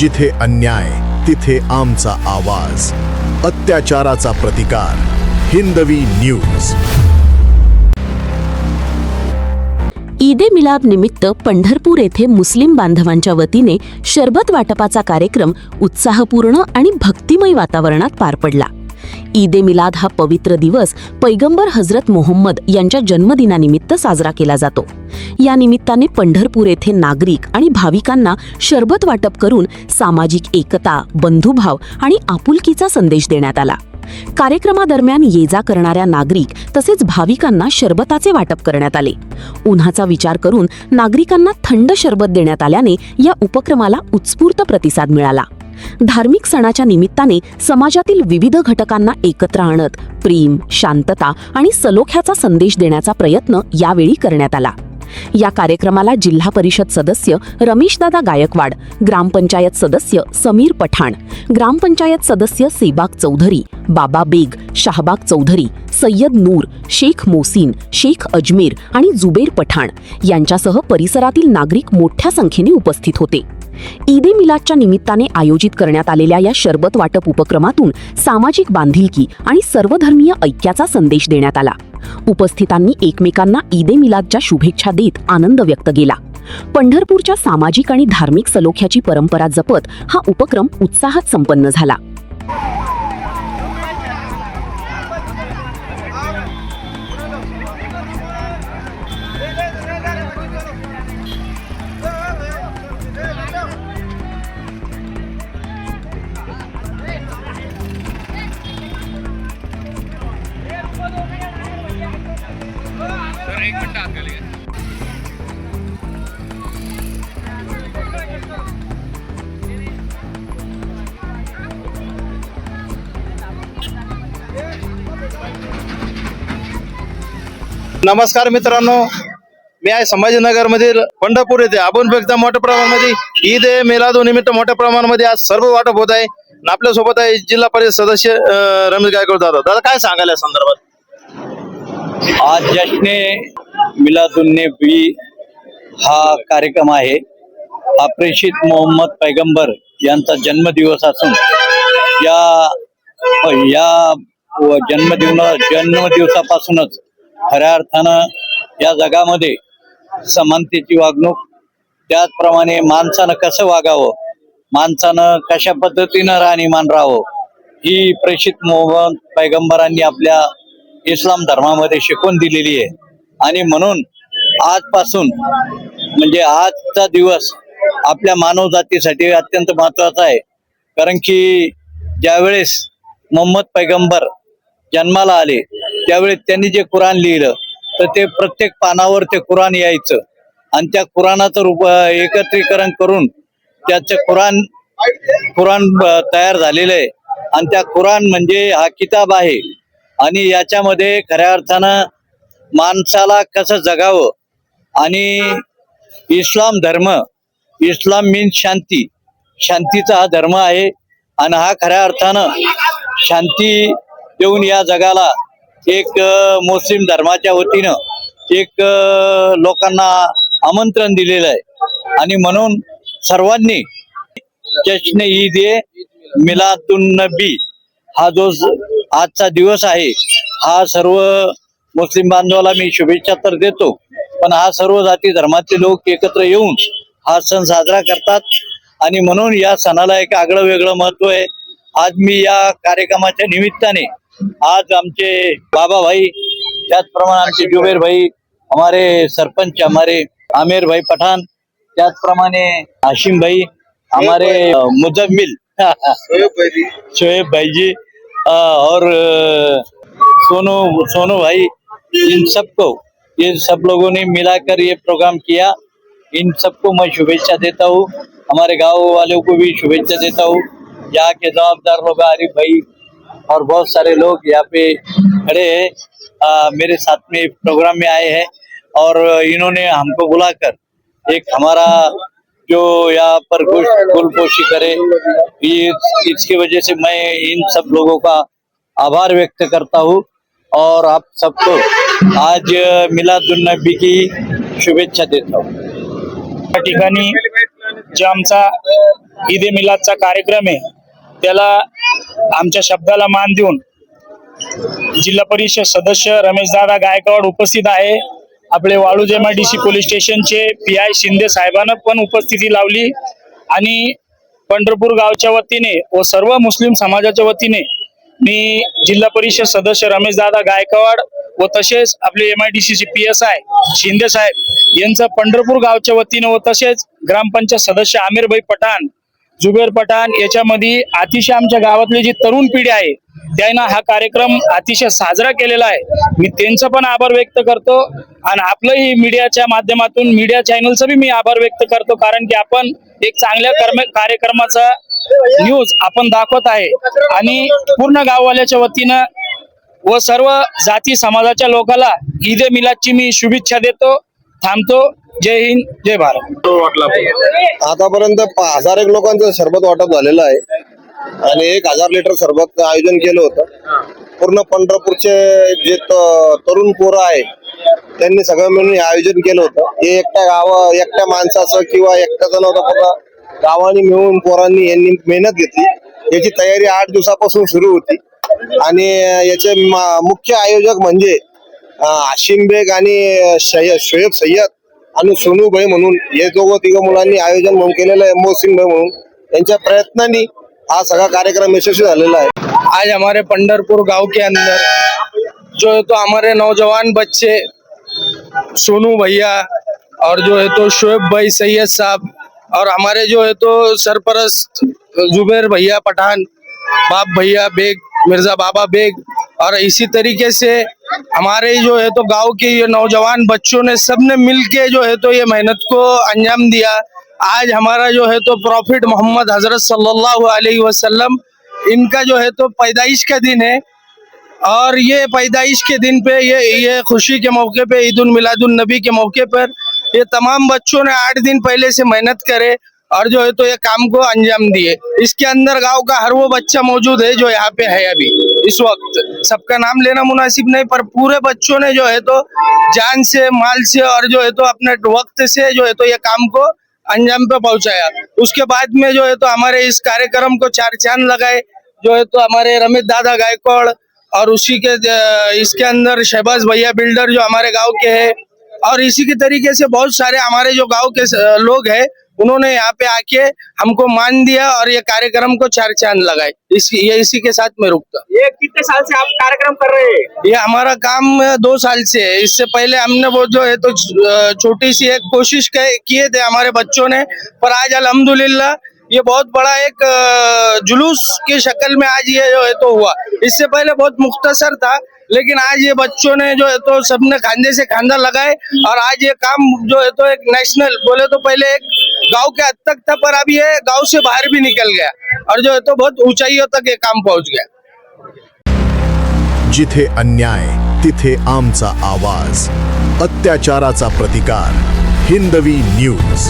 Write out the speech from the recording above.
जिथे अन्याय तिथे आमचा आवाज, अत्याचाराचा प्रतिकार. हिंदवी न्यूज. ईद ए मिलाद निमित्त पंढरपूर येथे मुस्लिम बांधवांच्या वतीने शरबत वाटपाचा कार्यक्रम उत्साहपूर्ण आणि भक्तिमय वातावरणात पार पडला. ईद ए मिलाद हा पवित्र दिवस पैगंबर हजरत मोहम्मद यांच्या जन्मदिनानिमित्त साजरा केला जातो. या निमित्ताने पंढरपूर येथे नागरिक आणि भाविकांना शरबत वाटप करून सामाजिक एकता, बंधुभाव आणि आपुलकीचा संदेश देण्यात आला. कार्यक्रमादरम्यान ये जा करणाऱ्या नागरिक तसेच भाविकांना शरबताचे वाटप करण्यात आले. उन्हाचा विचार करून नागरिकांना थंड शरबत देण्यात आल्याने या उपक्रमाला उत्स्फूर्त प्रतिसाद मिळाला. धार्मिक सणाच्या निमित्ताने समाजातील विविध घटकांना एकत्र आणत प्रेम, शांतता आणि सलोख्याचा संदेश देण्याचा प्रयत्न यावेळी करण्यात आला. या कार्यक्रमाला जिल्हा परिषद सदस्य रमेशदादा गायकवाड, ग्रामपंचायत सदस्य समीर पठाण, ग्रामपंचायत सदस्य सेबाग चौधरी, बाबा बेग, शाहबाग चौधरी, सय्यद नूर, शेख मोसीन, शेख अजमेर आणि जुबेर पठाण यांच्यासह परिसरातील नागरिक मोठ्या संख्येने उपस्थित होते. ईद ए मिलादच्या निमित्ताने आयोजित करण्यात आलेल्या या शरबत वाटप उपक्रमातून सामाजिक बांधिलकी आणि सर्वधर्मीय ऐक्याचा संदेश देण्यात आला. उपस्थितांनी एकमेकांना ईद ए मिलादच्या शुभेच्छा देत आनंद व्यक्त केला. पंढरपूरच्या सामाजिक आणि धार्मिक सलोख्याची परंपरा जपत हा उपक्रम उत्साहात संपन्न झाला. एक मिनट आत गेले. नमस्कार मित्रांनो, मी आहे संभाजीनगर मधील पंढरपूर येथे आपण बघता मोठ्या प्रमाणामध्ये ईद ए मिलाद निमित्त मोठ्या प्रमाणामध्ये आज सर्व वाटप होत आहे. आपल्या सोबत आहे जिल्हा परिषद सदस्य रमेश गायकवाड. दादा काय सांगायला संदर्भात? आज जश्न मिलादुन्नबी हा कार्यक्रम आहे. हा प्रेषित मोहम्मद पैगंबर यांचा जन्मदिवस असून या जन्मदिवसापासूनच खऱ्या अर्थानं या जगामध्ये समानतेची वागणूक, त्याचप्रमाणे माणसानं कसं वागावं, माणसानं कशा पद्धतीनं राहणीमान राहावं, ही प्रेषित मोहम्मद पैगंबरांनी आपल्या इस्लाम धर्मामध्ये शिकवून दिलेली आहे. आणि म्हणून आजपासून म्हणजे आजचा दिवस आपल्या मानव जातीसाठी अत्यंत महत्वाचा आहे. कारण की ज्यावेळेस मोहम्मद पैगंबर जन्माला आले त्यावेळेस त्यांनी जे कुराण लिहिलं तर ते प्रत्येक पानावर ते कुराण यायचं आणि त्या कुराणाचं एकत्रीकरण करून त्याचं कुराण तयार झालेलं आहे. आणि त्या कुराण म्हणजे हा किताब आहे आणि याच्यामध्ये खऱ्या अर्थानं माणसाला कसं जगावं आणि इस्लाम मीन्स शांतीचा हा धर्म आहे. आणि हा खऱ्या अर्थानं शांती देऊन या जगाला एक मुस्लिम धर्माच्या वतीनं एक लोकांना आमंत्रण दिलेलं आहे. आणि म्हणून सर्वांनी जश्न ईद ए मिलादुन्नबी हा जो आजचा दिवस आहे हा सर्व मुस्लिम बांधवाला मी शुभेच्छा तर देतो, पण हा सर्व जाती धर्माचे लोक एकत्र येऊन हा सण साजरा करतात. आणि म्हणून या सणाला एक आगळं वेगळं महत्व आहे. आज मी या कार्यक्रमाच्या निमित्ताने आज आमचे बाबा भाई, त्याचप्रमाणे आमचे जुबेर भाई, हमारे सरपंच हमारे आमिर भाई पठान, त्याचप्रमाणे हाशिम भाई, हमारे मुजम्मिल शोएब भाई जी और सोनू भाई, इन सब लोगों ने मिलाकर ये प्रोग्राम किया. इन सबको मैं शुभेच्छा देता हूँ. हमारे गांव वालों को भी शुभेच्छा देता हूँ. यहाँ के जवाबदार लोग आरिफ भाई और बहुत सारे लोग यहाँ पे खड़े हैं, मेरे साथ में प्रोग्राम में आए हैं और इन्होंने हमको बुलाकर एक हमारा जो यहाँ पर गुलपोशी करे, इसकी वजह से मैं इन सब लोगों का आभार व्यक्त करता हूँ और आप सबको आज मिलादुन्नबी की शुभेच्छा देता हूँ. या ठिकाणी जे आमचा ईद ए मिलादचा कार्यक्रम आहे त्याला आमच्या शब्दाला मान देऊन जिल्हा परिषद सदस्य रमेशदादा गायकवाड उपस्थित आहे. आपले वाळूज MIDC पोलीस स्टेशनचे PI शिंदे साहेबांना पण उपस्थिती लावली आणि पंढरपूर गावच्या वतीने व सर्व मुस्लिम समाजाच्या वतीने मी जिल्हा परिषद सदस्य रमेशदादा गायकवाड व तसेच आपले MIDC चे PSI शिंदे साहेब यांचं पंढरपूर गावच्या वतीने व तसेच ग्रामपंचायत सदस्य आमिरभाई पठाण, जुबेर पठाण याच्यामध्ये अतिशय आमच्या गावातली जी तरुण पिढी आहे त्यांना हा कार्यक्रम अतिशय साजरा केलेला आहे. मी त्यांचं पण आभार व्यक्त करतो आणि आपलंही मीडियाच्या माध्यमातून मीडिया चॅनलचं बी मी आभार व्यक्त करतो, कारण की आपण एक चांगल्या कार्यक्रमाचा न्यूज आपण दाखवत आहे आणि पूर्ण गाववाल्याच्या वतीनं व सर्व जाती समाजाच्या लोकांना ईद ए मिलादची मी शुभेच्छा देतो. थांबतो. जय हिंद, जय भारत. आतापर्यंत 1001 लोकांचं सरबत वाटप झालेलं आहे आणि 1000 लिटर सरबत आयोजन केलं होतं. पूर्ण पंढरपूरचे जे तरुण पोरं आहे त्यांनी सगळं मिळून हे आयोजन केलं होतं. हे एकट्या माणसाचं किंवा एकट्याचं नव्हतं, पूर्ण गावांनी मिळून पोरांनी यांनी मेहनत घेतली. याची तयारी 8 दिवसापासून सुरू होती आणि याचे मुख्य आयोजक म्हणजे हाशिम बेग आणि शोएब सय्यद आणि सोनू भाई म्हणून हे तिघं मुलांनी आयोजन म्हणून केलेलं आहे. मोहसिन भाई म्हणून यांच्या प्रयत्नांनी हा सगळा कार्यक्रम यशस्वी झालेला आहे. आज हमारे पंढरपुर गांव के अंदर जो है तो हमारे नौजवान बच्चे सोनू भैया और जो है तो शोएब भाई सैयद साहब और हमारे जो है तो सरपरस्त जुबेर भैया पठान, बाप भैया बेग, मिर्जा बाबा बेग और इसी तरीके से हमारे जो है तो गांव के ये नौजवान बच्चों ने सबने मिलके जो है तो ये मेहनत को अंजाम दिया. आज हमारा जो है तो प्रॉफिट मोहम्मद हजरत सल्लल्लाहु अलैहि वसल्लम इनका जो है तो पैदाइश का दिन है और ये पैदाइश के दिन पे ये खुशी के मौके पे ईद उल मिलादुन नबी के मौके पर ये तमाम बच्चों ने 8 दिन पहले से मेहनत करे और जो है तो ये काम को अंजाम दिए. इसके अंदर गांव का हर वो बच्चा मौजूद है जो यहाँ पे है अभी इस वक्त. सबका नाम लेना मुनासिब नहीं, पर पूरे बच्चों ने जो है तो जान से, माल से और जो है तो अपने वक्त से जो है तो ये काम को अंजाम पे पहुंचाया. उसके बाद में जो है तो हमारे इस कार्यक्रम को 4 चांद लगाए जो है तो हमारे रमेश दादा गायकवाड़ और उसी के इसके अंदर शहबाज भैया बिल्डर जो हमारे गांव के हैं और इसी के तरीके से बहुत सारे हमारे जो गांव के लोग हैं उन्होंने यहाँ पे आके हमको मान दिया और ये कार्यक्रम को 4 चांद लगाए. इसी के साथ मैं रुकता. ये कितने साल से आप कार्यक्रम कर रहे हैं? ये हमारा काम 2 साल से है. इससे पहले हमने वो जो है तो छोटी सी एक कोशिश किए थे हमारे बच्चों ने, पर आज अल्हम्दुलिल्लाह ये बहुत बड़ा एक जुलूस की शक्ल में आज ये जो है तो हुआ. इससे पहले बहुत मुख्तसर था, लेकिन आज ये बच्चों ने जो है तो सबने खांधे से खांधा लगाए और आज ये काम जो है तो एक नेशनल बोले तो पहले एक गांव के हद तक था, पर अब ये गांव से बाहर भी निकल गया और जो है तो बहुत ऊंचाइयों तक ये काम पहुंच गया. जिथे अन्याय तिथे आमचा आवाज, अत्याचाराचा प्रतिकार. हिंदवी न्यूज.